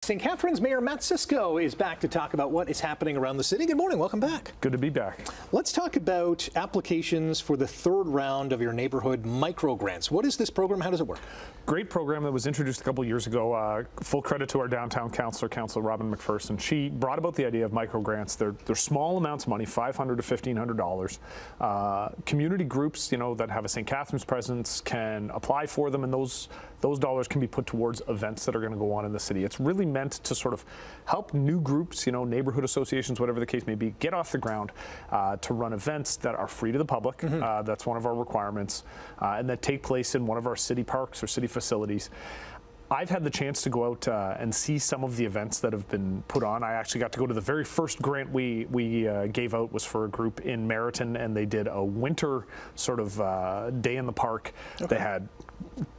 St. Catharines Mayor Mat Siscoe is back to talk about what is happening around the city. Good morning, welcome back. Good to be back. Let's talk about applications for the third round of your neighborhood micro grants. What is this program? How does it work? Great program that was introduced a couple years ago. Full credit to our downtown councillor, Councillor Robin McPherson. She brought about the idea of micro grants. They're small amounts of money, $500 to $1,500. Community groups, that have a St. Catharines presence can apply for them, and those dollars can be put towards events that are going to go on in the city. It's really meant to sort of help new groups, neighborhood associations, whatever the case may be, get off the ground to run events that are free to the public. That's one of our requirements, and that take place in one of our city parks or city facilities. I've had the chance to go out and see some of the events that have been put on. I actually got to go to the very first grant we gave out was for a group in Meriton, and they did a winter sort of day in the park. Okay. They had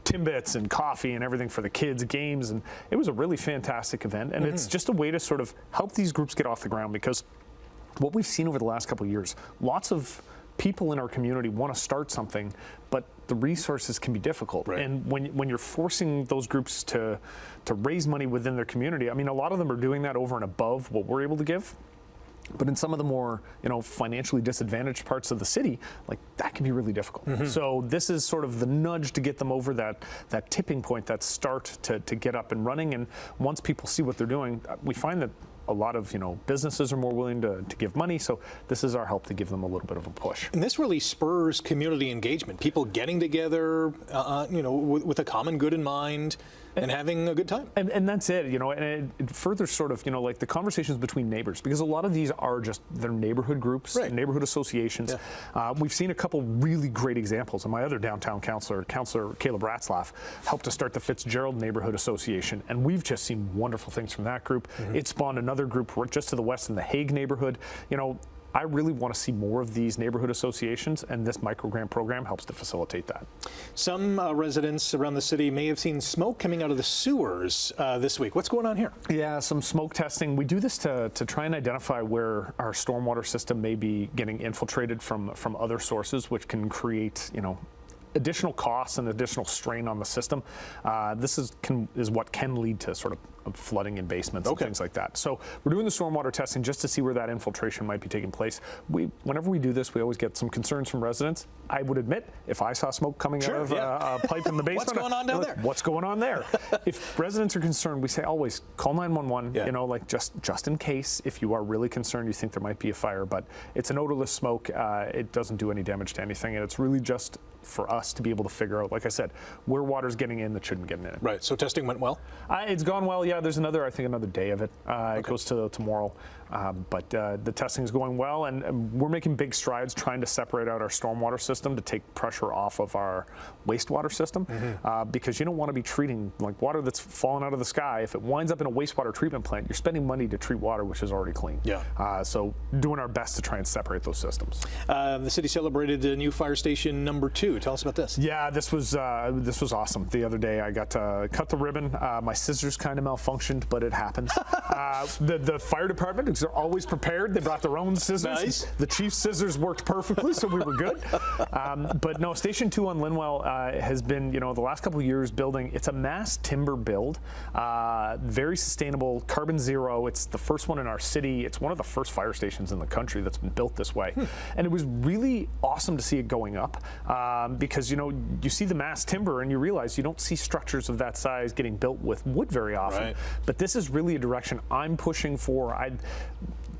Timbits and coffee and everything for the kids, games, and it was a really fantastic event. And it's just a way to sort of help these groups get off the ground, because what we've seen over the last couple of years, lots of people in our community want to start something, but the resources can be difficult. Right. And when you're forcing those groups to raise money within their community, I mean, a lot of them are doing that over and above what we're able to give. But in some of the more, financially disadvantaged parts of the city, that can be really difficult. So this is sort of the nudge to get them over that tipping point, that start to get up and running. And once people see what they're doing, we find that a lot of businesses are more willing to give money, so this is our help to give them a little bit of a push. And this really spurs community engagement, people getting together, with a common good in mind and having a good time. And that's it, and it further sort of, the conversations between neighbors, because a lot of these are just their neighborhood groups, right, neighborhood associations. Yeah. We've seen a couple really great examples, and my other downtown councillor, Caleb Ratzlaff, helped to start the Fitzgerald Neighborhood Association, and we've just seen wonderful things from that group. It spawned another group just to the west in the Hague neighborhood. I really want to see more of these neighborhood associations, and this microgrant program helps to facilitate that. Some residents around the city may have seen smoke coming out of the sewers this week. What's going on here? Yeah, some smoke testing. We do this to try and identify where our stormwater system may be getting infiltrated from other sources, which can create, additional costs and additional strain on the system. This is what can lead to sort of flooding in basements and things like that. So we're doing the stormwater testing just to see where that infiltration might be taking place. Whenever we do this, we always get some concerns from residents. I would admit, if I saw smoke coming out of a pipe in the basement, what's going on down there? What's going on there? If residents are concerned, we say always call 911. Yeah. Just in case, if you are really concerned, you think there might be a fire. But it's an odorless smoke. It doesn't do any damage to anything, and it's really just for us to be able to figure out, like I said, where water's getting in that shouldn't get in it. Right. So testing went well. It's gone well. Yeah. There's another day of it. It goes to tomorrow. But the testing is going well, and we're making big strides trying to separate out our stormwater system to take pressure off of our wastewater system, because you don't want to be treating water that's fallen out of the sky. If it winds up in a wastewater treatment plant, you're spending money to treat water which is already clean. Yeah. So doing our best to try and separate those systems. The city celebrated the new fire station #2. Tell us about this. Yeah, this was awesome. The other day I got to cut the ribbon. My scissors kind of malfunctioned, but it happens. The fire department, because they're always prepared, they brought their own scissors. Nice. The chief's scissors worked perfectly, so we were good. But no, Station 2 on Linwell has been, the last couple of years building. It's a mass timber build, very sustainable, carbon zero. It's the first one in our city. It's one of the first fire stations in the country that's been built this way. And it was really awesome to see it going up, because, you see the mass timber and you realize you don't see structures of that size getting built with wood very often. Right. But this is really a direction I'm pushing for.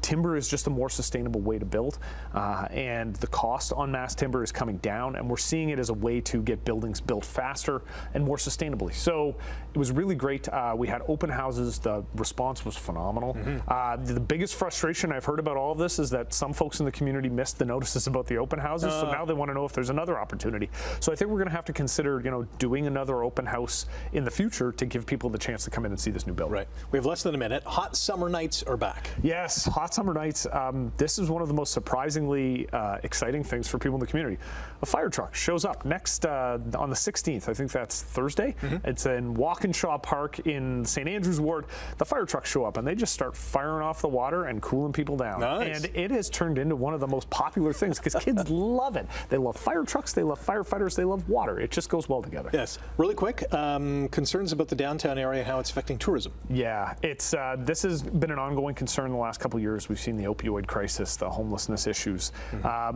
Timber is just a more sustainable way to build, and the cost on mass timber is coming down, and we're seeing it as a way to get buildings built faster and more sustainably. So it was really great. We had open houses. The response was phenomenal. The biggest frustration I've heard about all of this is that some folks in the community missed the notices about the open houses, so now they want to know if there's another opportunity. So I think we're going to have to consider, doing another open house in the future to give people the chance to come in and see this new building. Right. We have less than a minute. Hot summer nights are back. Yes, hot summer nights, this is one of the most surprisingly exciting things for people in the community. A fire truck shows up next on the 16th. I think that's Thursday. It's in Walkinshaw Park in St. Andrews Ward. The fire trucks show up and they just start firing off the water and cooling people down. Nice. And it has turned into one of the most popular things because kids love it. They love fire trucks, they love firefighters, they love water. It just goes well together. Yes. Really quick, concerns about the downtown area, how it's affecting tourism. Yeah, it's this has been an ongoing concern the last couple of years. We've seen the opioid crisis, the homelessness issues.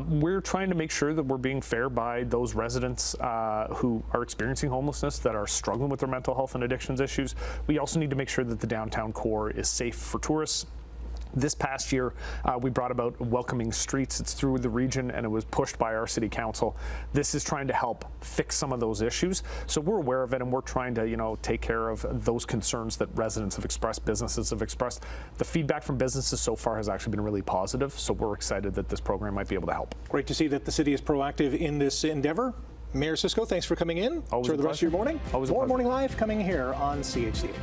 We're trying to make sure that we're being fair by those residents who are experiencing homelessness, that are struggling with their mental health and addictions issues. We also need to make sure that the downtown core is safe for tourists. This past year, we brought about Welcoming Streets. It's through the region, and it was pushed by our city council. This is trying to help fix some of those issues. So we're aware of it, and we're trying to, take care of those concerns that residents have expressed, businesses have expressed. The feedback from businesses so far has actually been really positive. So we're excited that this program might be able to help. Great to see that the city is proactive in this endeavor. Mayor Siscoe, thanks for coming in. Always Enjoy the rest of your morning. Always a More pleasure. Morning Live coming here on CHCH.